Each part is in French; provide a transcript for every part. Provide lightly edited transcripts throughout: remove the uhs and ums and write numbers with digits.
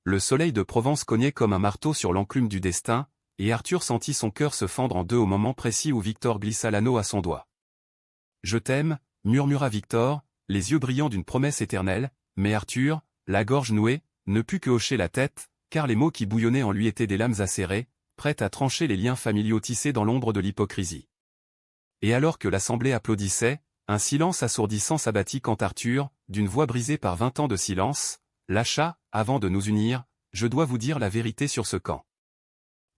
le soleil de Provence cognait comme un marteau sur l'enclume du destin, et Arthur sentit son cœur se fendre en deux au moment précis où Victor glissa l'anneau à son doigt. « Je t'aime » murmura Victor, les yeux brillants d'une promesse éternelle, mais Arthur, la gorge nouée, ne put que hocher la tête, car les mots qui bouillonnaient en lui étaient des lames acérées, prêtes à trancher les liens familiaux tissés dans l'ombre de l'hypocrisie. Et alors que l'assemblée applaudissait, un silence assourdissant s'abattit quand Arthur, d'une voix brisée par 20 ans de silence, lâcha, avant de nous unir, « Je dois vous dire la vérité sur ce camp.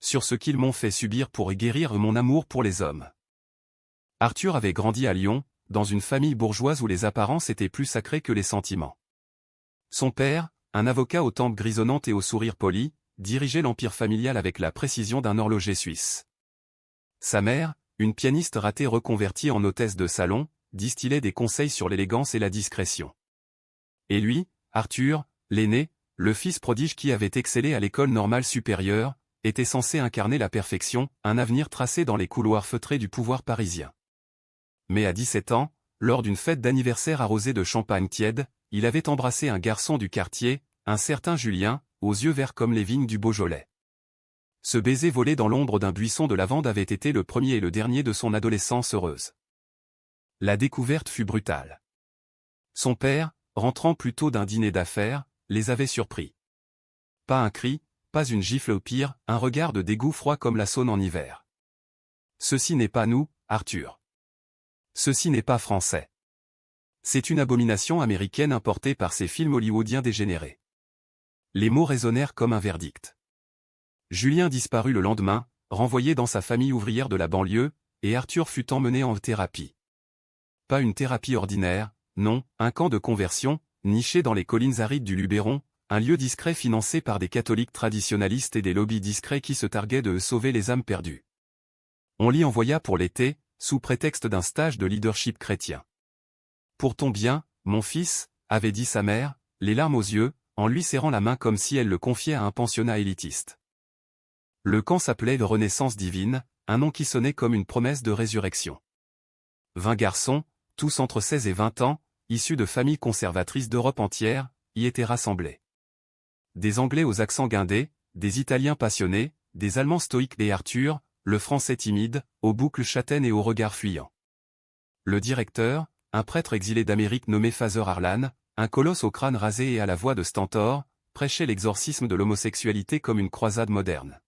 Sur ce qu'ils m'ont fait subir pour y guérir mon amour pour les hommes. » Arthur avait grandi à Lyon, dans une famille bourgeoise où les apparences étaient plus sacrées que les sentiments. Son père, un avocat aux tempes grisonnantes et au sourire poli, dirigeait l'empire familial avec la précision d'un horloger suisse. Sa mère, une pianiste ratée reconvertie en hôtesse de salon, distillait des conseils sur l'élégance et la discrétion. Et lui, Arthur, l'aîné, le fils prodige qui avait excellé à l'école normale supérieure, était censé incarner la perfection, un avenir tracé dans les couloirs feutrés du pouvoir parisien. Mais à 17 ans, lors d'une fête d'anniversaire arrosée de champagne tiède, il avait embrassé un garçon du quartier, un certain Julien, aux yeux verts comme les vignes du Beaujolais. Ce baiser volé dans l'ombre d'un buisson de lavande avait été le premier et le dernier de son adolescence heureuse. La découverte fut brutale. Son père, rentrant plus tôt d'un dîner d'affaires, les avait surpris. Pas un cri, pas une gifle, au pire, un regard de dégoût froid comme la Saône en hiver. Ceci n'est pas nous, Arthur. Ceci n'est pas français. C'est une abomination américaine importée par ces films hollywoodiens dégénérés. Les mots résonnèrent comme un verdict. Julien disparut le lendemain, renvoyé dans sa famille ouvrière de la banlieue, et Arthur fut emmené en thérapie. Pas une thérapie ordinaire, non, un camp de conversion, niché dans les collines arides du Luberon, un lieu discret financé par des catholiques traditionalistes et des lobbies discrets qui se targuaient de sauver les âmes perdues. On l'y envoya pour l'été, sous prétexte d'un stage de leadership chrétien. « Pour ton bien, mon fils » avait dit sa mère, les larmes aux yeux, en lui serrant la main comme si elle le confiait à un pensionnat élitiste. Le camp s'appelait « Renaissance divine », un nom qui sonnait comme une promesse de résurrection. 20 garçons, tous entre 16 et 20 ans, issus de familles conservatrices d'Europe entière, y étaient rassemblés. Des Anglais aux accents guindés, des Italiens passionnés, des Allemands stoïques et Arthur, le Français timide, aux boucles châtaines et aux regards fuyants. Le directeur, un prêtre exilé d'Amérique nommé Father Harlan, un colosse au crâne rasé et à la voix de stentor, prêchait l'exorcisme de l'homosexualité comme une croisade moderne.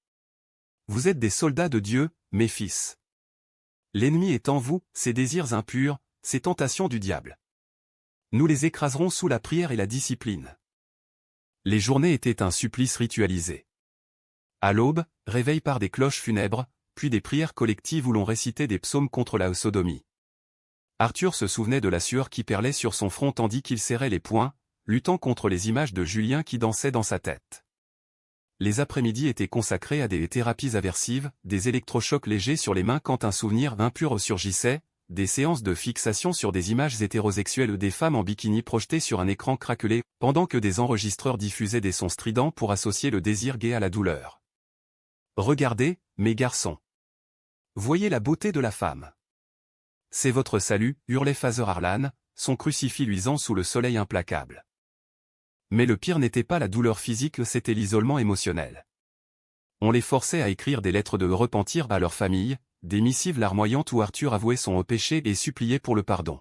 Vous êtes des soldats de Dieu, mes fils. L'ennemi est en vous, ses désirs impurs, ses tentations du diable. Nous les écraserons sous la prière et la discipline. Les journées étaient un supplice ritualisé. À l'aube, réveil par des cloches funèbres, puis des prières collectives où l'on récitait des psaumes contre la sodomie. Arthur se souvenait de la sueur qui perlait sur son front tandis qu'il serrait les poings, luttant contre les images de Julien qui dansaient dans sa tête. Les après-midi étaient consacrés à des thérapies aversives, des électrochocs légers sur les mains quand un souvenir impur ressurgissait, des séances de fixation sur des images hétérosexuelles des femmes en bikini projetées sur un écran craquelé, pendant que des enregistreurs diffusaient des sons stridents pour associer le désir gai à la douleur. Regardez, mes garçons. Voyez la beauté de la femme. C'est votre salut, hurlait Father Harlan, son crucifix luisant sous le soleil implacable. Mais le pire n'était pas la douleur physique, c'était l'isolement émotionnel. On les forçait à écrire des lettres de repentir à leur famille, des missives larmoyantes où Arthur avouait son péché et suppliait pour le pardon.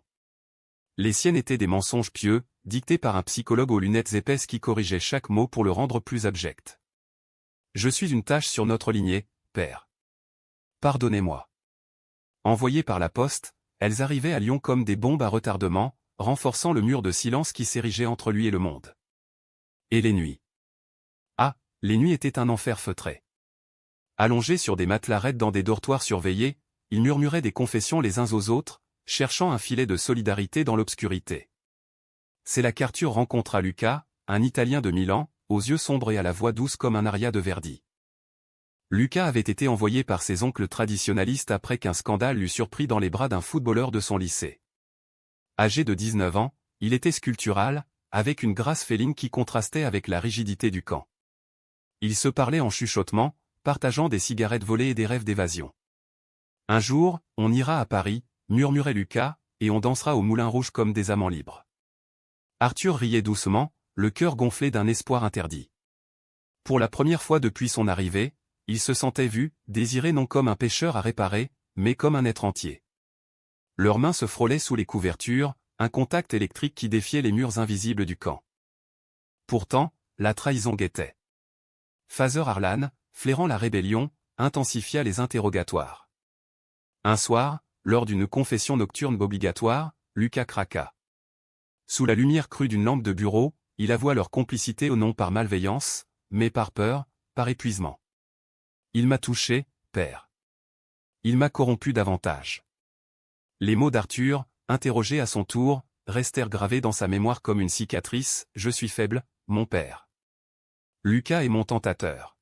Les siennes étaient des mensonges pieux, dictés par un psychologue aux lunettes épaisses qui corrigeait chaque mot pour le rendre plus abject. Je suis une tache sur notre lignée, père. Pardonnez-moi. Envoyées par la poste, elles arrivaient à Lyon comme des bombes à retardement, renforçant le mur de silence qui s'érigeait entre lui et le monde. Et les nuits. Ah, les nuits étaient un enfer feutré. Allongés sur des matelas raides dans des dortoirs surveillés, ils murmuraient des confessions les uns aux autres, cherchant un filet de solidarité dans l'obscurité. C'est là qu'Arthur rencontra Luca, un Italien de Milan, aux yeux sombres et à la voix douce comme un aria de Verdi. Luca avait été envoyé par ses oncles traditionalistes après qu'un scandale l'eût surpris dans les bras d'un footballeur de son lycée. Âgé de 19 ans, il était sculptural, avec une grâce féline qui contrastait avec la rigidité du camp. Ils se parlaient en chuchotement, partageant des cigarettes volées et des rêves d'évasion. Un jour, on ira à Paris, murmurait Luca, et on dansera au Moulin Rouge comme des amants libres. Arthur riait doucement, le cœur gonflé d'un espoir interdit. Pour la première fois depuis son arrivée, il se sentait vu, désiré non comme un pêcheur à réparer, mais comme un être entier. Leurs mains se frôlaient sous les couvertures, un contact électrique qui défiait les murs invisibles du camp. Pourtant, la trahison guettait. Father Harlan, flairant la rébellion, intensifia les interrogatoires. Un soir, lors d'une confession nocturne obligatoire, Lucas craqua. Sous la lumière crue d'une lampe de bureau, il avoua leur complicité non par malveillance, mais par peur, par épuisement. Il m'a touché, père. Il m'a corrompu davantage. Les mots d'Arthur, interrogé à son tour, restèrent gravés dans sa mémoire comme une cicatrice. Je suis faible, mon père. Lucas est mon tentateur.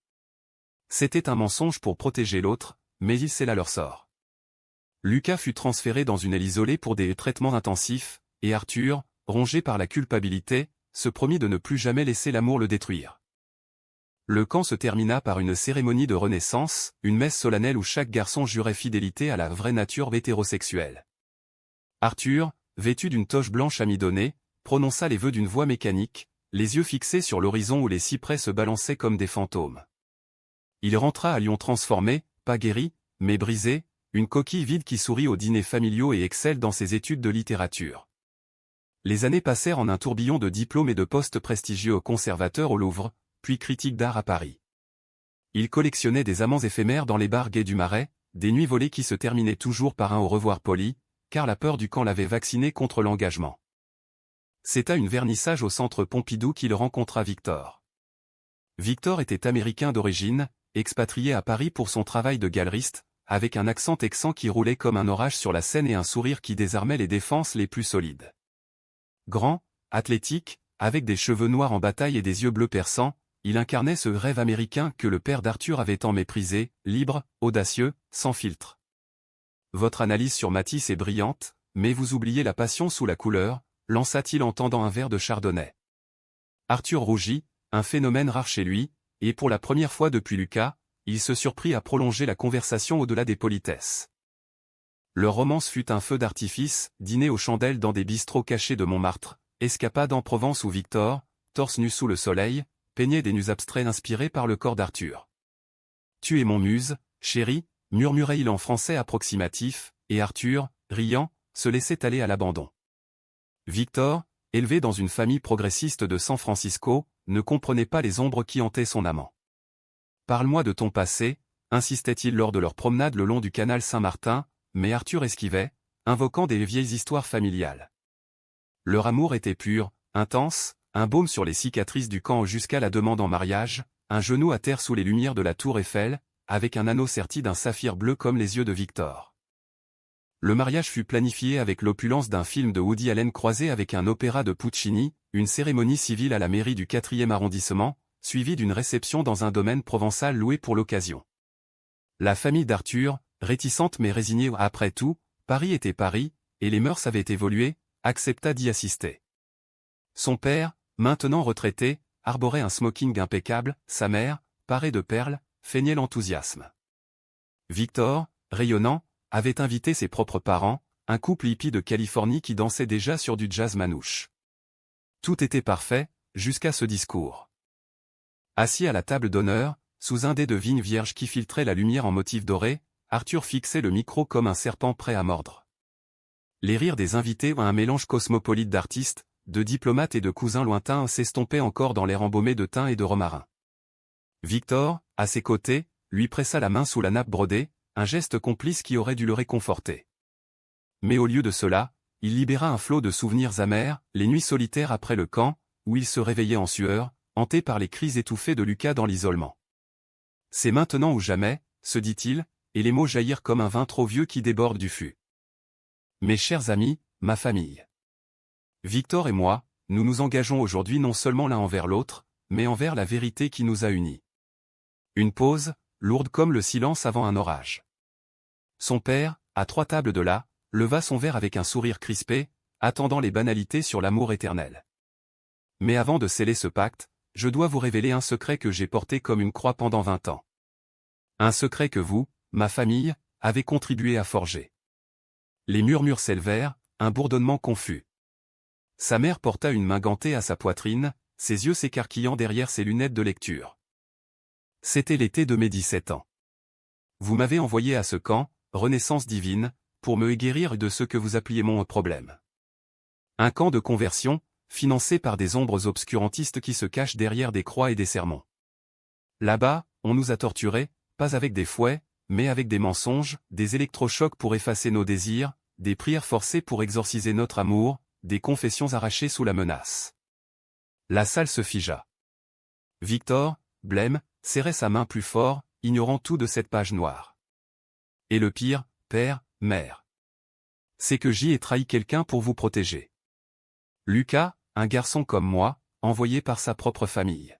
C'était un mensonge pour protéger l'autre, mais il scella leur sort. Lucas fut transféré dans une aile isolée pour des traitements intensifs, et Arthur, rongé par la culpabilité, se promit de ne plus jamais laisser l'amour le détruire. Le camp se termina par une cérémonie de renaissance, une messe solennelle où chaque garçon jurait fidélité à la vraie nature hétérosexuelle. Arthur, vêtu d'une toche blanche amidonnée, prononça les vœux d'une voix mécanique, les yeux fixés sur l'horizon où les cyprès se balançaient comme des fantômes. Il rentra à Lyon transformé, pas guéri, mais brisé, une coquille vide qui sourit aux dîners familiaux et excelle dans ses études de littérature. Les années passèrent en un tourbillon de diplômes et de postes prestigieux au conservateur au Louvre, puis critique d'art à Paris. Il collectionnait des amants éphémères dans les bars gays du Marais, des nuits volées qui se terminaient toujours par un au revoir poli, car la peur du camp l'avait vacciné contre l'engagement. C'est à une vernissage au centre Pompidou qu'il rencontra Victor. Victor était américain d'origine, expatrié à Paris pour son travail de galeriste, avec un accent texan qui roulait comme un orage sur la scène et un sourire qui désarmait les défenses les plus solides. Grand, athlétique, avec des cheveux noirs en bataille et des yeux bleus perçants, il incarnait ce rêve américain que le père d'Arthur avait tant méprisé, libre, audacieux, sans filtre. Votre analyse sur Matisse est brillante, mais vous oubliez la passion sous la couleur, lança-t-il en tendant un verre de chardonnay. Arthur rougit, un phénomène rare chez lui, et pour la première fois depuis Lucas, il se surprit à prolonger la conversation au-delà des politesses. Leur romance fut un feu d'artifice, dîner aux chandelles dans des bistrots cachés de Montmartre, escapade en Provence où Victor, torse nu sous le soleil, peignait des nus abstraits inspirés par le corps d'Arthur. Tu es mon muse, chérie, murmurait-il en français approximatif, et Arthur, riant, se laissait aller à l'abandon. Victor, élevé dans une famille progressiste de San Francisco, ne comprenait pas les ombres qui hantaient son amant. Parle-moi de ton passé, insistait-il lors de leur promenade le long du canal Saint-Martin, mais Arthur esquivait, invoquant des vieilles histoires familiales. Leur amour était pur, intense, un baume sur les cicatrices du camp jusqu'à la demande en mariage, un genou à terre sous les lumières de la tour Eiffel, avec un anneau serti d'un saphir bleu comme les yeux de Victor. Le mariage fut planifié avec l'opulence d'un film de Woody Allen croisé avec un opéra de Puccini, une cérémonie civile à la mairie du 4e arrondissement, suivie d'une réception dans un domaine provençal loué pour l'occasion. La famille d'Arthur, réticente mais résignée après tout, Paris était Paris, et les mœurs avaient évolué, accepta d'y assister. Son père, maintenant retraité, arborait un smoking impeccable, sa mère, parée de perles, feignait l'enthousiasme. Victor, rayonnant, avait invité ses propres parents, un couple hippie de Californie qui dansait déjà sur du jazz manouche. Tout était parfait, jusqu'à ce discours. Assis à la table d'honneur, sous un dé de vigne vierge qui filtrait la lumière en motif doré, Arthur fixait le micro comme un serpent prêt à mordre. Les rires des invités un mélange cosmopolite d'artistes, de diplomates et de cousins lointains s'estompaient encore dans l'air embaumé de thym et de romarin. Victor, à ses côtés, lui pressa la main sous la nappe brodée, un geste complice qui aurait dû le réconforter. Mais au lieu de cela, il libéra un flot de souvenirs amers, les nuits solitaires après le camp, où il se réveillait en sueur, hanté par les cris étouffés de Lucas dans l'isolement. C'est maintenant ou jamais, se dit-il, et les mots jaillirent comme un vin trop vieux qui déborde du fût. Mes chers amis, ma famille. Victor et moi, nous nous engageons aujourd'hui non seulement l'un envers l'autre, mais envers la vérité qui nous a unis. Une pause, lourde comme le silence avant un orage. Son père, à 3 tables de là, leva son verre avec un sourire crispé, attendant les banalités sur l'amour éternel. Mais avant de sceller ce pacte, je dois vous révéler un secret que j'ai porté comme une croix pendant 20 ans. Un secret que vous, ma famille, avez contribué à forger. Les murmures s'élevèrent, un bourdonnement confus. Sa mère porta une main gantée à sa poitrine, ses yeux s'écarquillant derrière ses lunettes de lecture. C'était l'été de mes 17 ans. Vous m'avez envoyé à ce camp, Renaissance divine, pour me guérir de ce que vous appeliez mon problème. Un camp de conversion, financé par des ombres obscurantistes qui se cachent derrière des croix et des sermons. Là-bas, on nous a torturés, pas avec des fouets, mais avec des mensonges, des électrochocs pour effacer nos désirs, des prières forcées pour exorciser notre amour, des confessions arrachées sous la menace. La salle se figea. Victor, blême, serrait sa main plus fort, ignorant tout de cette page noire. Et le pire, père, mère. C'est que j'y ai trahi quelqu'un pour vous protéger. Lucas, un garçon comme moi, envoyé par sa propre famille.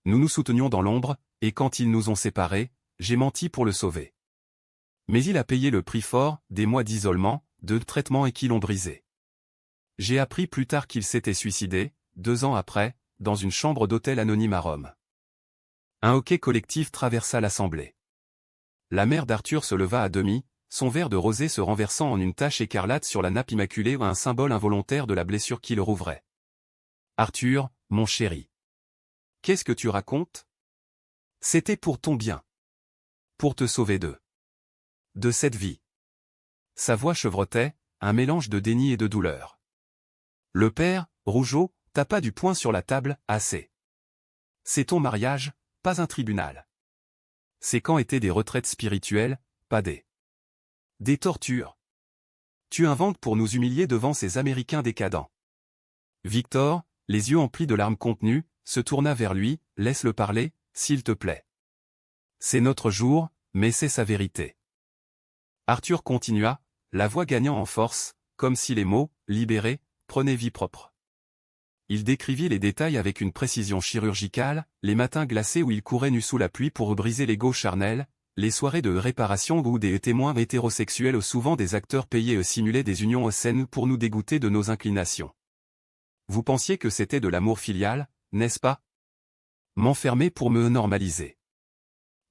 Nous nous soutenions dans l'ombre, et quand ils nous ont séparés, j'ai menti pour le sauver. Mais il a payé le prix fort, des mois d'isolement, de traitement et qui l'ont brisé. J'ai appris plus tard qu'il s'était suicidé, 2 ans après, dans une chambre d'hôtel anonyme à Rome. Un hoquet collectif traversa l'assemblée. La mère d'Arthur se leva à demi, son verre de rosé se renversant en une tache écarlate sur la nappe immaculée, un symbole involontaire de la blessure qui le rouvrait. « Arthur, mon chéri. Qu'est-ce que tu racontes ? C'était pour ton bien. Pour te sauver de cette vie. » Sa voix chevrotait, un mélange de déni et de douleur. Le père, rougeaud, tapa du poing sur la table, assez. C'est ton mariage, pas un tribunal. Ces camps étaient des retraites spirituelles, pas des tortures. Tu inventes pour nous humilier devant ces Américains décadents. Victor, les yeux emplis de larmes contenues, se tourna vers lui, laisse-le parler, s'il te plaît. C'est notre jour, mais c'est sa vérité. Arthur continua, la voix gagnant en force, comme si les mots, libérés, prenaient vie propre. Il décrivit les détails avec une précision chirurgicale, les matins glacés où il courait nu sous la pluie pour briser l'ego charnel, les soirées de réparation où des témoins hétérosexuels, souvent des acteurs payés, simulaient des unions saines pour nous dégoûter de nos inclinations. Vous pensiez que c'était de l'amour filial, n'est-ce pas? M'enfermer pour me normaliser.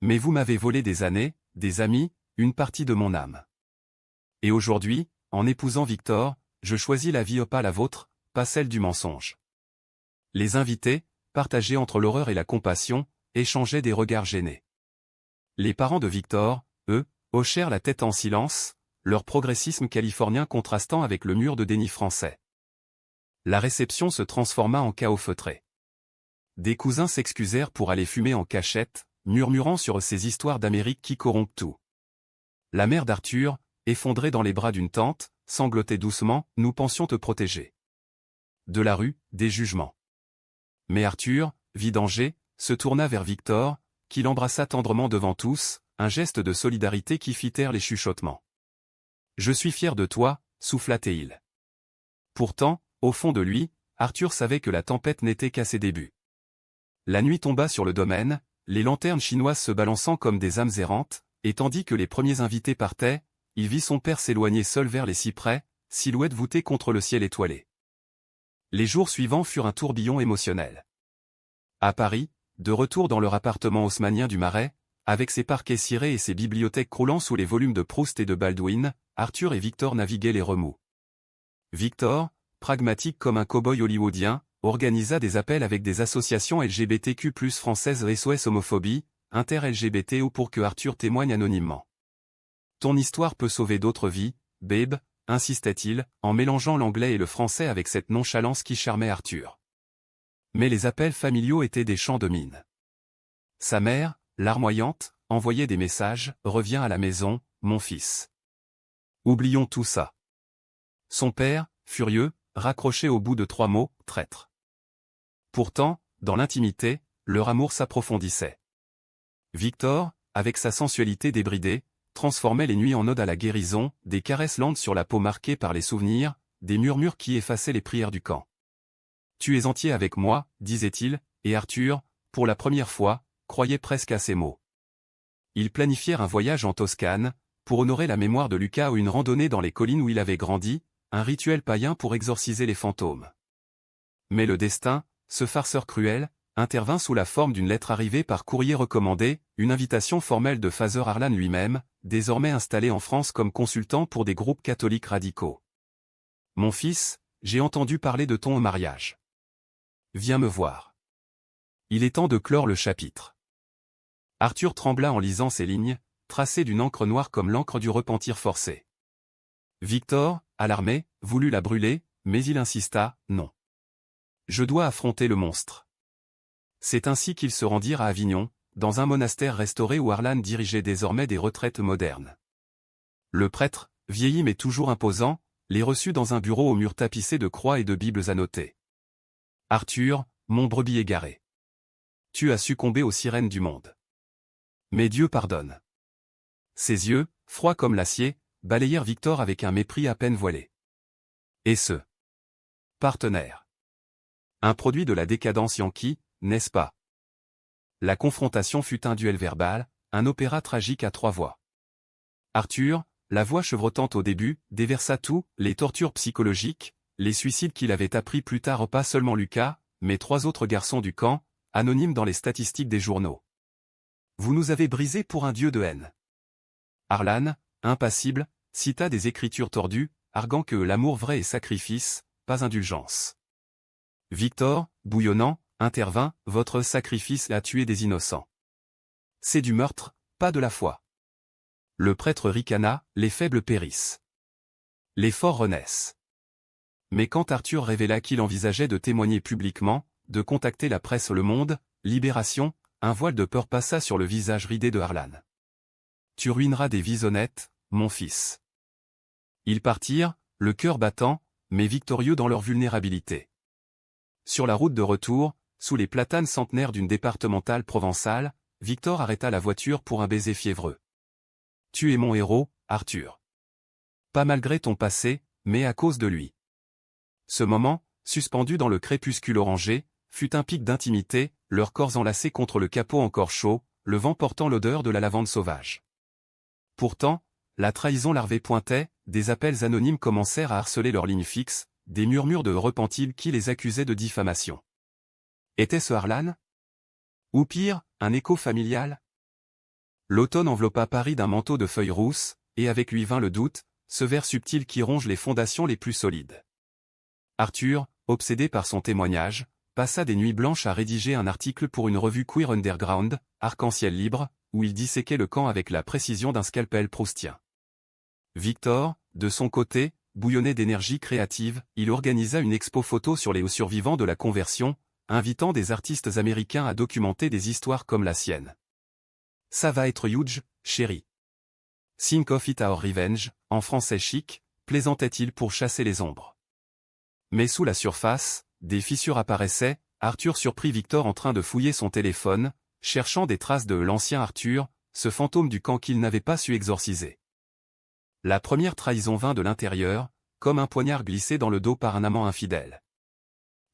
Mais vous m'avez volé des années, des amis, une partie de mon âme. Et aujourd'hui, en épousant Victor, je choisis la vie, pas la vôtre, pas celle du mensonge. Les invités, partagés entre l'horreur et la compassion, échangeaient des regards gênés. Les parents de Victor, eux, hochèrent la tête en silence, leur progressisme californien contrastant avec le mur de déni français. La réception se transforma en chaos feutré. Des cousins s'excusèrent pour aller fumer en cachette, murmurant sur ces histoires d'Amérique qui corrompent tout. La mère d'Arthur, effondrée dans les bras d'une tante, sanglotait doucement, nous pensions te protéger. De la rue, des jugements. Mais Arthur, vidangé, se tourna vers Victor, qui l'embrassa tendrement devant tous, un geste de solidarité qui fit taire les chuchotements. Je suis fier de toi, souffla-t-il. Pourtant, au fond de lui, Arthur savait que la tempête n'était qu'à ses débuts. La nuit tomba sur le domaine, les lanternes chinoises se balançant comme des âmes errantes, et tandis que les premiers invités partaient, il vit son père s'éloigner seul vers les cyprès, silhouette voûtée contre le ciel étoilé. Les jours suivants furent un tourbillon émotionnel. À Paris, de retour dans leur appartement haussmannien du Marais, avec ses parquets cirés et ses bibliothèques croulant sous les volumes de Proust et de Baldwin, Arthur et Victor naviguaient les remous. Victor, pragmatique comme un cow-boy hollywoodien, organisa des appels avec des associations LGBTQ+ françaises, SOS homophobie, inter-LGBT, ou pour que Arthur témoigne anonymement. Ton histoire peut sauver d'autres vies, babe, insistait-il, en mélangeant l'anglais et le français avec cette nonchalance qui charmait Arthur. Mais les appels familiaux étaient des chants de mine. Sa mère, larmoyante, envoyait des messages, reviens à la maison, mon fils. Oublions tout ça. Son père, furieux, raccrochait au bout de 3 mots, traître. Pourtant, dans l'intimité, leur amour s'approfondissait. Victor, avec sa sensualité débridée, transformait les nuits en ode à la guérison, des caresses lentes sur la peau marquée par les souvenirs, des murmures qui effaçaient les prières du camp. Tu es entier avec moi, disait-il, et Arthur, pour la première fois, croyait presque à ces mots. Ils planifièrent un voyage en Toscane, pour honorer la mémoire de Lucas, ou une randonnée dans les collines où il avait grandi, un rituel païen pour exorciser les fantômes. Mais le destin, ce farceur cruel, intervint sous la forme d'une lettre arrivée par courrier recommandé, une invitation formelle de Father Harlan lui-même, désormais installé en France comme consultant pour des groupes catholiques radicaux. Mon fils, j'ai entendu parler de ton mariage. Viens me voir. Il est temps de clore le chapitre. Arthur trembla en lisant ces lignes, tracées d'une encre noire comme l'encre du repentir forcé. Victor, alarmé, voulut la brûler, mais il insista, non. Je dois affronter le monstre. C'est ainsi qu'ils se rendirent à Avignon, dans un monastère restauré où Arlan dirigeait désormais des retraites modernes. Le prêtre, vieilli mais toujours imposant, les reçut dans un bureau aux murs tapissés de croix et de bibles annotées. « Arthur, mon brebis égaré. Tu as succombé aux sirènes du monde. Mais Dieu pardonne. » Ses yeux, froids comme l'acier, balayèrent Victor avec un mépris à peine voilé. Et ce partenaire. Un produit de la décadence yankee, n'est-ce pas? La confrontation fut un duel verbal, un opéra tragique à 3 voix. Arthur, la voix chevrotante au début, déversa tout, les tortures psychologiques, les suicides qu'il avait appris plus tard, pas seulement Lucas, mais 3 autres garçons du camp, anonymes dans les statistiques des journaux. Vous nous avez brisés pour un dieu de haine. Arlan, impassible, cita des écritures tordues, arguant que l'amour vrai est sacrifice, pas indulgence. Victor, bouillonnant, intervint, votre sacrifice a tué des innocents. C'est du meurtre, pas de la foi. Le prêtre ricana, les faibles périssent. Les forts renaissent. Mais quand Arthur révéla qu'il envisageait de témoigner publiquement, de contacter la presse Le Monde, Libération, un voile de peur passa sur le visage ridé de Arlan. Tu ruineras des vies honnêtes, mon fils. Ils partirent, le cœur battant, mais victorieux dans leur vulnérabilité. Sur la route de retour, sous les platanes centenaires d'une départementale provençale, Victor arrêta la voiture pour un baiser fiévreux. Tu es mon héros, Arthur. Pas malgré ton passé, mais à cause de lui. Ce moment, suspendu dans le crépuscule orangé, fut un pic d'intimité, leurs corps enlacés contre le capot encore chaud, le vent portant l'odeur de la lavande sauvage. Pourtant, la trahison larvée pointait, des appels anonymes commencèrent à harceler leur ligne fixe, des murmures de repentis qui les accusaient de diffamation. Était-ce Arlan? Ou pire, un écho familial? L'automne enveloppa Paris d'un manteau de feuilles rousses, et avec lui vint le doute, ce ver subtil qui ronge les fondations les plus solides. Arthur, obsédé par son témoignage, passa des nuits blanches à rédiger un article pour une revue queer underground, Arc-en-ciel libre, où il disséquait le camp avec la précision d'un scalpel proustien. Victor, de son côté, bouillonnait d'énergie créative, il organisa une expo photo sur les hauts survivants de la conversion, invitant des artistes américains à documenter des histoires comme la sienne. Ça va être huge, chérie. Think of it our revenge, en français chic, plaisantait-il pour chasser les ombres. Mais sous la surface, des fissures apparaissaient, Arthur surprit Victor en train de fouiller son téléphone, cherchant des traces de l'ancien Arthur, ce fantôme du camp qu'il n'avait pas su exorciser. La première trahison vint de l'intérieur, comme un poignard glissé dans le dos par un amant infidèle.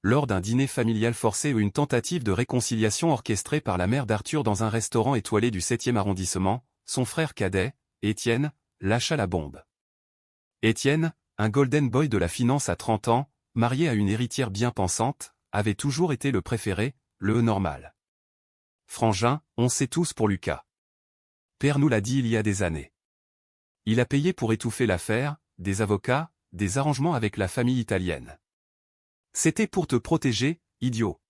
Lors d'un dîner familial forcé ou une tentative de réconciliation orchestrée par la mère d'Arthur dans un restaurant étoilé du 7e arrondissement, son frère cadet, Étienne, lâcha la bombe. Étienne, un golden boy de la finance à 30 ans, marié à une héritière bien pensante, avait toujours été le préféré, le normal. Frangin, on sait tous pour Lucas. Père nous l'a dit il y a des années. Il a payé pour étouffer l'affaire, des avocats, des arrangements avec la famille italienne. C'était pour te protéger, idiot.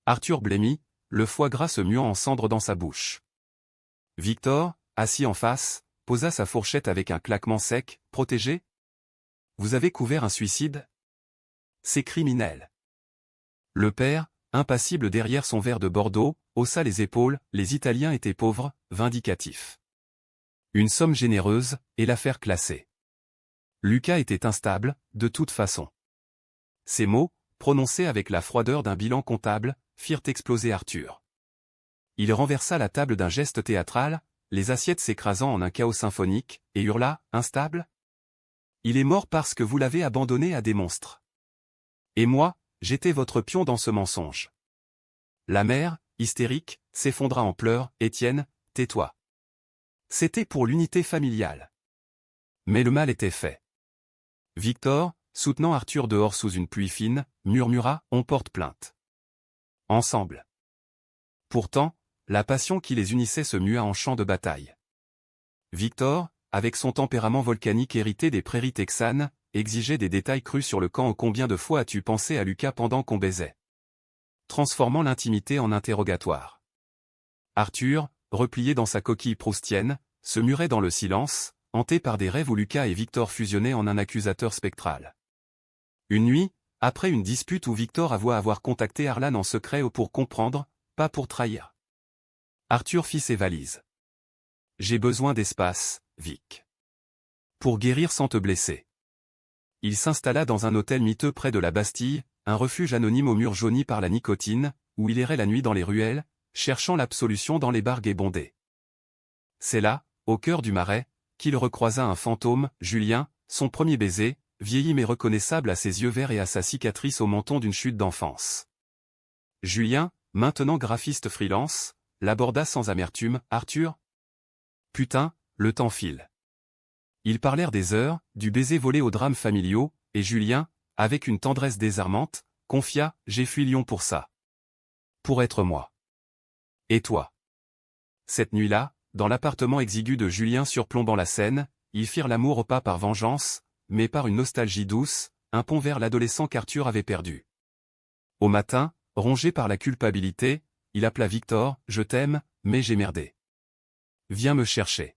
Arthur blêmit, le foie gras se muant en cendres dans sa bouche. Victor, assis en face, posa sa fourchette avec un claquement sec, protégé? Vous avez couvert un suicide? C'est criminel. Le père, impassible derrière son verre de Bordeaux, haussa les épaules, les Italiens étaient pauvres, vindicatifs. Une somme généreuse, et l'affaire classée. Lucas était instable, de toute façon. Ces mots, prononcés avec la froideur d'un bilan comptable, firent exploser Arthur. Il renversa la table d'un geste théâtral, les assiettes s'écrasant en un chaos symphonique, et hurla, instable? Il est mort parce que vous l'avez abandonné à des monstres. Et moi, j'étais votre pion dans ce mensonge. La mère, hystérique, s'effondra en pleurs, Étienne, tais-toi. C'était pour l'unité familiale. Mais le mal était fait. Victor, soutenant Arthur dehors sous une pluie fine, murmura, on porte plainte. Ensemble. Pourtant, la passion qui les unissait se mua en champ de bataille. Victor, avec son tempérament volcanique hérité des prairies texanes, exigeait des détails crus sur le camp. Combien de fois as-tu pensé à Lucas pendant qu'on baisait? Transformant l'intimité en interrogatoire. Arthur, replié dans sa coquille proustienne, se murait dans le silence, hanté par des rêves où Lucas et Victor fusionnaient en un accusateur spectral. Une nuit, après une dispute où Victor avoua avoir contacté Harlan en secret pour comprendre, pas pour trahir. Arthur fit ses valises. « J'ai besoin d'espace, Vic. Pour guérir sans te blesser. » Il s'installa dans un hôtel miteux près de la Bastille, un refuge anonyme aux murs jaunis par la nicotine, où il errait la nuit dans les ruelles, cherchant l'absolution dans les bars bondés. C'est là, au cœur du Marais, qu'il recroisa un fantôme, Julien, son premier baiser, vieilli mais reconnaissable à ses yeux verts et à sa cicatrice au menton d'une chute d'enfance. Julien, maintenant graphiste freelance, l'aborda sans amertume. « Arthur ? Putain, le temps file. » Ils parlèrent des heures, du baiser volé aux drames familiaux, et Julien, avec une tendresse désarmante, confia « J'ai fui Lyon pour ça. Pour être moi. Et toi ?» Cette nuit-là, dans l'appartement exigu de Julien surplombant la Seine, ils firent l'amour pas par vengeance, mais par une nostalgie douce, un pont vers l'adolescent qu'Arthur avait perdu. Au matin, rongé par la culpabilité, il appela Victor « Je t'aime, mais j'ai merdé. Viens me chercher. »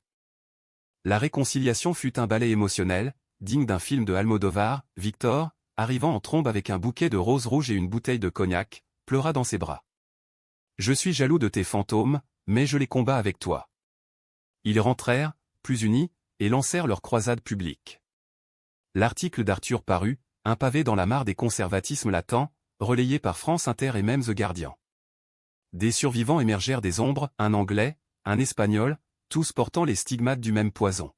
La réconciliation fut un ballet émotionnel, digne d'un film de Almodovar. Victor, arrivant en trombe avec un bouquet de roses rouges et une bouteille de cognac, pleura dans ses bras. « Je suis jaloux de tes fantômes, mais je les combats avec toi. » Ils rentrèrent, plus unis, et lancèrent leur croisade publique. L'article d'Arthur parut, un pavé dans la mare des conservatismes latents, relayé par France Inter et même The Guardian. Des survivants émergèrent des ombres, un Anglais, un Espagnol, tous portant les stigmates du même poison.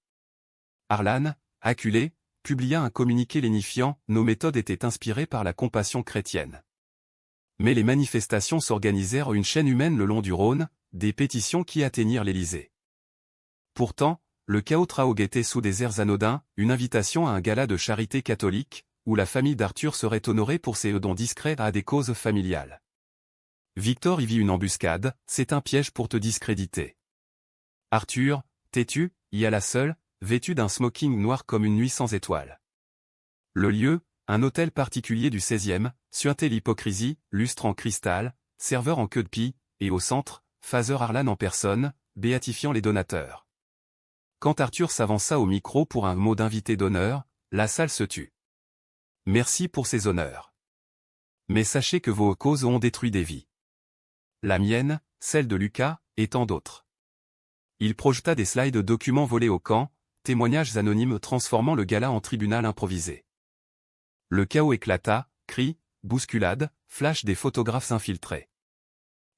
Harlan, acculé, publia un communiqué lénifiant « Nos méthodes étaient inspirées par la compassion chrétienne. » Mais les manifestations s'organisèrent une chaîne humaine le long du Rhône, des pétitions qui atteignirent l'Élysée. Pourtant, le chaos traoguettait sous des airs anodins, une invitation à un gala de charité catholique, où la famille d'Arthur serait honorée pour ses dons discrets à des causes familiales. Victor y vit une embuscade, c'est un piège pour te discréditer. Arthur, têtu, y alla seul, vêtu d'un smoking noir comme une nuit sans étoiles. Le lieu, un hôtel particulier du 16e, suintait l'hypocrisie, lustre en cristal, serveur en queue de pie, et au centre, Father Harlan en personne, béatifiant les donateurs. Quand Arthur s'avança au micro pour un mot d'invité d'honneur, la salle se tut. « Merci pour ces honneurs. Mais sachez que vos causes ont détruit des vies. La mienne, celle de Lucas, et tant d'autres. » Il projeta des slides de documents volés au camp, témoignages anonymes transformant le gala en tribunal improvisé. Le chaos éclata, cris, bousculades, flash des photographes infiltrés.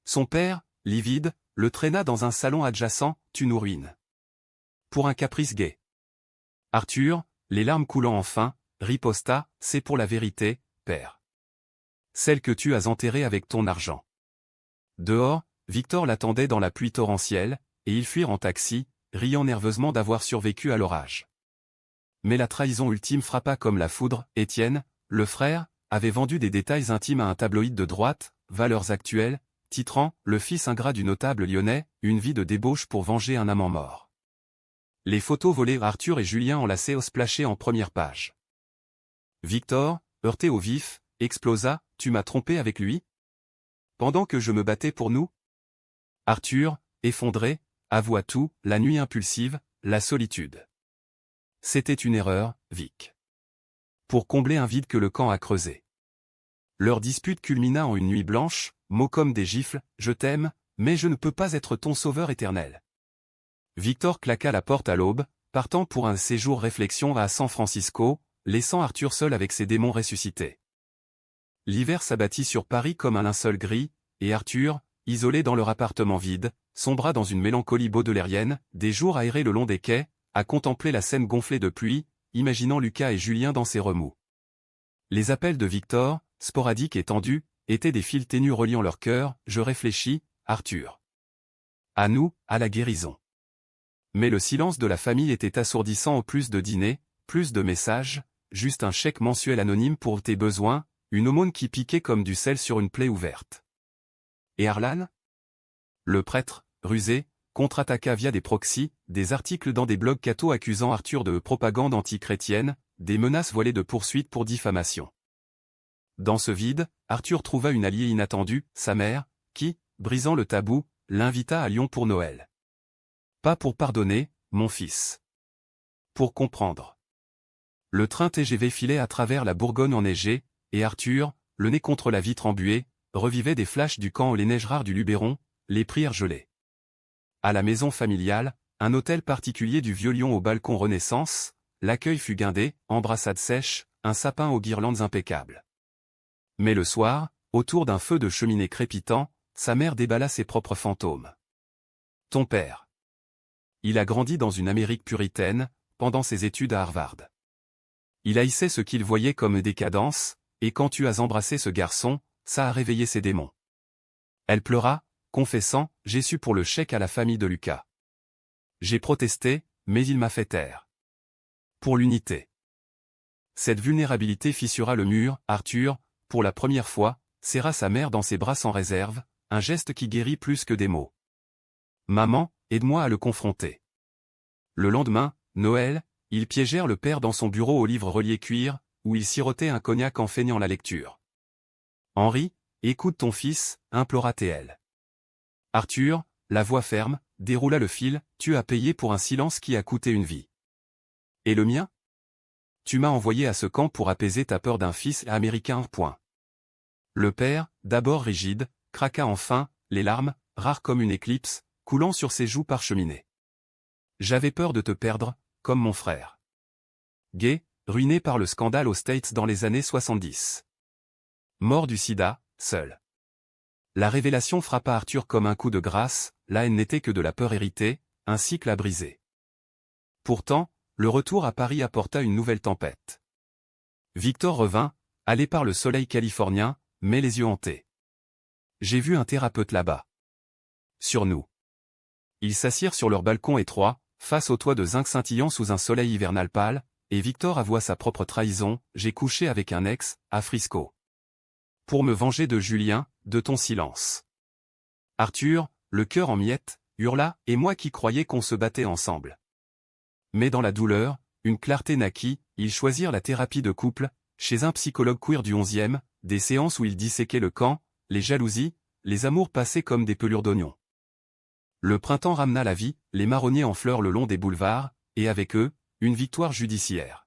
Son père, livide, le traîna dans un salon adjacent, « Tu nous ruines. Pour un caprice gai. » Arthur, les larmes coulant enfin, riposta, « C'est pour la vérité, père. Celle que tu as enterrée avec ton argent. » Dehors, Victor l'attendait dans la pluie torrentielle, et ils fuirent en taxi, riant nerveusement d'avoir survécu à l'orage. Mais la trahison ultime frappa comme la foudre. Étienne, le frère, avait vendu des détails intimes à un tabloïd de droite, Valeurs Actuelles, titrant « Le fils ingrat du notable lyonnais, une vie de débauche pour venger un amant mort ». Les photos volées Arthur et Julien enlacés splashées en première page. Victor, heurté au vif, explosa « Tu m'as trompé avec lui ? Pendant que je me battais pour nous ?» Arthur, effondré, avoua tout, la nuit impulsive, la solitude. C'était une erreur, Vic. Pour combler un vide que le camp a creusé. Leur dispute culmina en une nuit blanche, mots comme des gifles, « Je t'aime, mais je ne peux pas être ton sauveur éternel. » Victor claqua la porte à l'aube, partant pour un séjour réflexion à San Francisco, laissant Arthur seul avec ses démons ressuscités. L'hiver s'abattit sur Paris comme un linceul gris, et Arthur, isolé dans leur appartement vide, sombra dans une mélancolie baudelairienne, des jours à errer le long des quais, à contempler la Seine gonflée de pluie, imaginant Lucas et Julien dans ses remous. Les appels de Victor, sporadiques et tendus, étaient des fils ténus reliant leur cœur. « Je réfléchis, Arthur. À nous, à la guérison. » Mais le silence de la famille était assourdissant. Au plus de dîners, plus de messages, juste un chèque mensuel anonyme pour tes besoins, une aumône qui piquait comme du sel sur une plaie ouverte. Et Harlan ? Le prêtre, rusé, contre-attaqua via des proxys, des articles dans des blogs cathos accusant Arthur de propagande anti-chrétienne, des menaces voilées de poursuites pour diffamation. Dans ce vide, Arthur trouva une alliée inattendue, sa mère, qui, brisant le tabou, l'invita à Lyon pour Noël. Pas pour pardonner, mon fils. Pour comprendre. Le train TGV filait à travers la Bourgogne enneigée, et Arthur, le nez contre la vitre embuée, revivait des flashs du camp aux les neiges rares du Luberon, les prières gelées. À la maison familiale, un hôtel particulier du Vieux-Lyon au balcon Renaissance, l'accueil fut guindé, embrassades sèches, un sapin aux guirlandes impeccables. Mais le soir, autour d'un feu de cheminée crépitant, sa mère déballa ses propres fantômes. Ton père. Il a grandi dans une Amérique puritaine, pendant ses études à Harvard. Il haïssait ce qu'il voyait comme décadence, et quand tu as embrassé ce garçon, ça a réveillé ses démons. Elle pleura, confessant, j'ai su pour le chèque à la famille de Lucas. J'ai protesté, mais il m'a fait taire. Pour l'unité. Cette vulnérabilité fissura le mur, Arthur, pour la première fois, serra sa mère dans ses bras sans réserve, un geste qui guérit plus que des mots. Maman, aide-moi à le confronter. Le lendemain, Noël, ils piégèrent le père dans son bureau aux livres reliés cuir, où il sirotait un cognac en feignant la lecture. Henri, écoute ton fils, implora TL. Arthur, la voix ferme, déroula le fil, tu as payé pour un silence qui a coûté une vie. Et le mien? Tu m'as envoyé à ce camp pour apaiser ta peur d'un fils américain. Point. Le père, d'abord rigide, craqua enfin, les larmes, rares comme une éclipse, coulant sur ses joues parcheminées. J'avais peur de te perdre, comme mon frère. Gay, ruiné par le scandale aux States dans les années 70. Mort du sida, seul. La révélation frappa Arthur comme un coup de grâce, la haine n'était que de la peur héritée, un cycle à briser. Pourtant, le retour à Paris apporta une nouvelle tempête. Victor revint, allé par le soleil californien, mais les yeux hantés. J'ai vu un thérapeute là-bas. Sur nous. Ils s'assirent sur leur balcon étroit, face au toit de zinc scintillant sous un soleil hivernal pâle, et Victor avoua sa propre trahison, j'ai couché avec un ex, à Frisco. Pour me venger de Julien, de ton silence. Arthur, le cœur en miettes, hurla, et moi qui croyais qu'on se battait ensemble. Mais dans la douleur, une clarté naquit, ils choisirent la thérapie de couple, chez un psychologue queer du 11e, des séances où ils disséquaient le camp, les jalousies, les amours passés comme des pelures d'oignons. Le printemps ramena la vie, les marronniers en fleurs le long des boulevards, et avec eux, une victoire judiciaire.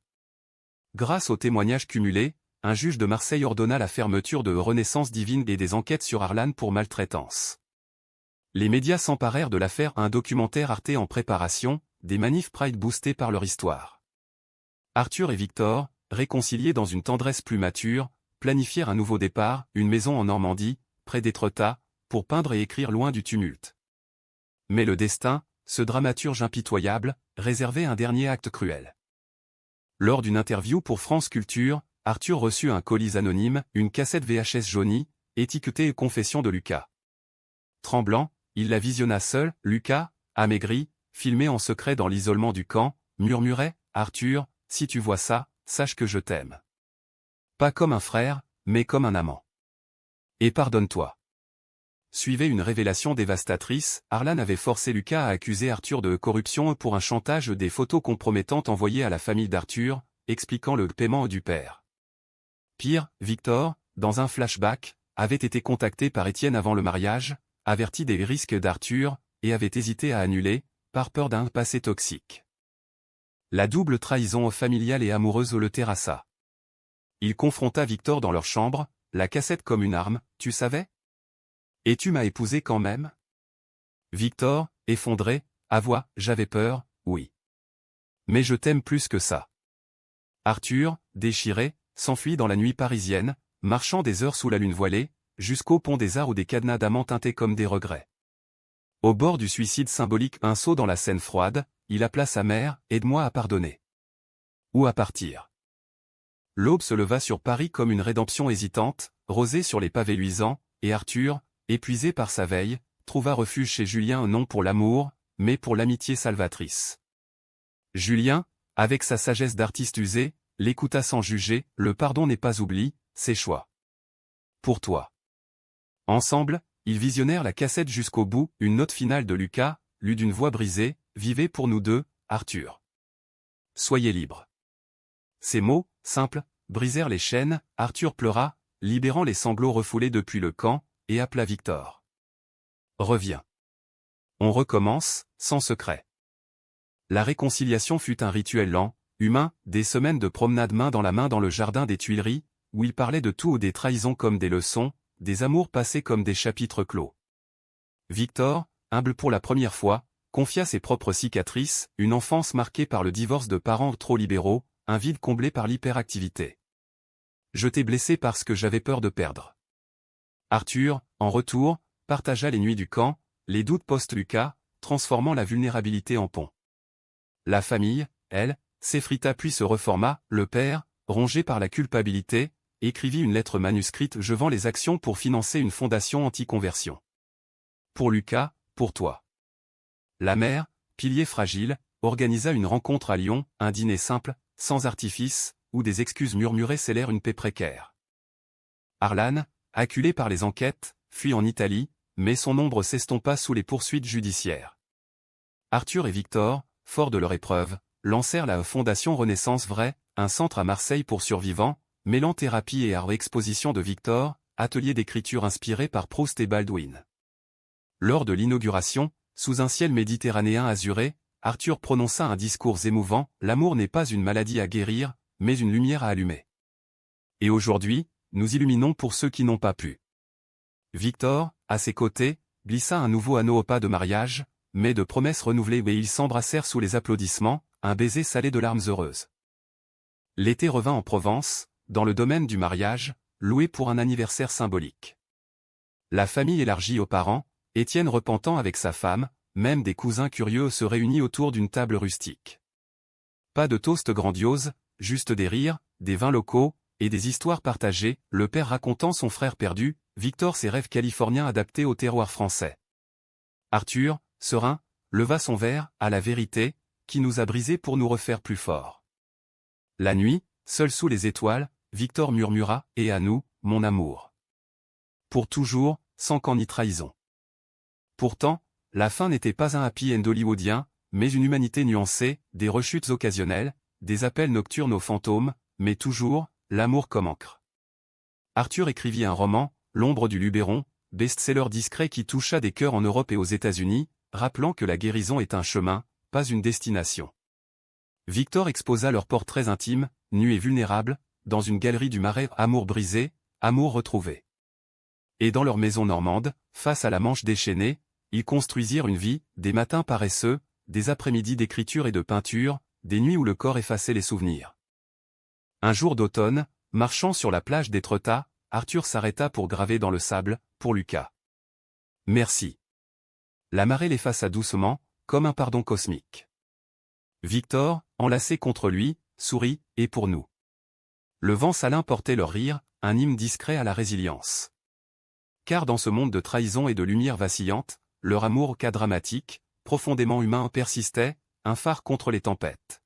Grâce aux témoignages cumulés, un juge de Marseille ordonna la fermeture de Renaissance Divine et des enquêtes sur Arlan pour maltraitance. Les médias s'emparèrent de l'affaire, un documentaire Arte en préparation, des manifs Pride boostés par leur histoire. Arthur et Victor, réconciliés dans une tendresse plus mature, planifièrent un nouveau départ, une maison en Normandie, près d'Étretat, pour peindre et écrire loin du tumulte. Mais le destin, ce dramaturge impitoyable, réservait un dernier acte cruel. Lors d'une interview pour France Culture, Arthur reçut un colis anonyme, une cassette VHS jaunie, étiquetée « Confession de Lucas ». Tremblant, il la visionna seul, Lucas, amaigri, filmé en secret dans l'isolement du camp, murmurait « Arthur, si tu vois ça, sache que je t'aime. Pas comme un frère, mais comme un amant. Et pardonne-toi. » Suivait une révélation dévastatrice, Arlan avait forcé Lucas à accuser Arthur de corruption pour un chantage des photos compromettantes envoyées à la famille d'Arthur, expliquant le paiement du père. Pire, Victor, dans un flashback, avait été contacté par Étienne avant le mariage, averti des risques d'Arthur, et avait hésité à annuler, par peur d'un passé toxique. La double trahison familiale et amoureuse le terrassa. Il confronta Victor dans leur chambre, la cassette comme une arme, tu savais? Et tu m'as épousé quand même? Victor, effondré, avoua, j'avais peur, oui. Mais je t'aime plus que ça. Arthur, déchiré, s'enfuit dans la nuit parisienne, marchant des heures sous la lune voilée, jusqu'au pont des Arts où des cadenas d'amants teintés comme des regrets. Au bord du suicide symbolique, un saut dans la Seine froide, il appela sa mère, aide-moi à pardonner. Ou à partir. L'aube se leva sur Paris comme une rédemption hésitante, rosée sur les pavés luisants, et Arthur, épuisé par sa veille, trouva refuge chez Julien non pour l'amour, mais pour l'amitié salvatrice. Julien, avec sa sagesse d'artiste usé, l'écouta sans juger, le pardon n'est pas oubli, c'est choix. Pour toi. Ensemble, ils visionnèrent la cassette jusqu'au bout, une note finale de Lucas, lue d'une voix brisée, vivez pour nous deux, Arthur. Soyez libres. Ces mots, simples, brisèrent les chaînes, Arthur pleura, libérant les sanglots refoulés depuis le camp, et appela Victor. Reviens. On recommence, sans secret. La réconciliation fut un rituel lent, humain, des semaines de promenade main dans la main dans le jardin des Tuileries, où il parlait de tout ou des trahisons comme des leçons, des amours passés comme des chapitres clos. Victor, humble pour la première fois, confia ses propres cicatrices, une enfance marquée par le divorce de parents trop libéraux, un vide comblé par l'hyperactivité. Je t'ai blessé parce que j'avais peur de perdre. Arthur, en retour, partagea les nuits du camp, les doutes post-Lucas, transformant la vulnérabilité en pont. La famille, elle, s'effrita puis se reforma, le père, rongé par la culpabilité, écrivit une lettre manuscrite jetant les actions pour financer une fondation anti-conversion. Pour Lucas, pour toi. La mère, pilier fragile, organisa une rencontre à Lyon, un dîner simple, sans artifice, où des excuses murmurées scellèrent une paix précaire. Arlan, acculé par les enquêtes, fuit en Italie, mais son ombre s'estompa sous les poursuites judiciaires. Arthur et Victor, forts de leur épreuve, lancèrent la Fondation Renaissance Vraie, un centre à Marseille pour survivants, mêlant thérapie et art exposition de Victor, atelier d'écriture inspiré par Proust et Baldwin. Lors de l'inauguration, sous un ciel méditerranéen azuré, Arthur prononça un discours émouvant, « L'amour n'est pas une maladie à guérir, mais une lumière à allumer. Et aujourd'hui, nous illuminons pour ceux qui n'ont pas pu. » Victor, à ses côtés, glissa un nouveau anneau au pas de mariage, mais de promesses renouvelées et ils s'embrassèrent sous les applaudissements, un baiser salé de larmes heureuses. L'été revint en Provence, dans le domaine du mariage, loué pour un anniversaire symbolique. La famille élargie aux parents, Étienne repentant avec sa femme, même des cousins curieux se réunissent autour d'une table rustique. Pas de toast grandiose, juste des rires, des vins locaux, et des histoires partagées, le père racontant son frère perdu, Victor ses rêves californiens adaptés au terroir français. Arthur, serein, leva son verre, à la vérité, qui nous a brisés pour nous refaire plus forts. La nuit, seul sous les étoiles, Victor murmura, et à nous, mon amour. Pour toujours, sans camp ni trahison. Pourtant, la fin n'était pas un happy end hollywoodien, mais une humanité nuancée, des rechutes occasionnelles, des appels nocturnes aux fantômes, mais toujours, l'amour comme encre. Arthur écrivit un roman, L'ombre du Luberon, best-seller discret qui toucha des cœurs en Europe et aux États-Unis, rappelant que la guérison est un chemin, pas une destination. Victor exposa leurs portraits intimes, nus et vulnérables, dans une galerie du Marais, amour brisé, amour retrouvé. Et dans leur maison normande, face à la Manche déchaînée, ils construisirent une vie, des matins paresseux, des après-midi d'écriture et de peinture, des nuits où le corps effaçait les souvenirs. Un jour d'automne, marchant sur la plage d'Étretat, Arthur s'arrêta pour graver dans le sable, pour Lucas. Merci. La marée l'effaça doucement, comme un pardon cosmique. Victor, enlacé contre lui, sourit, et pour nous. Le vent salin portait leur rire, un hymne discret à la résilience. Car dans ce monde de trahison et de lumière vacillante, leur amour au cas dramatique, profondément humain persistait, un phare contre les tempêtes.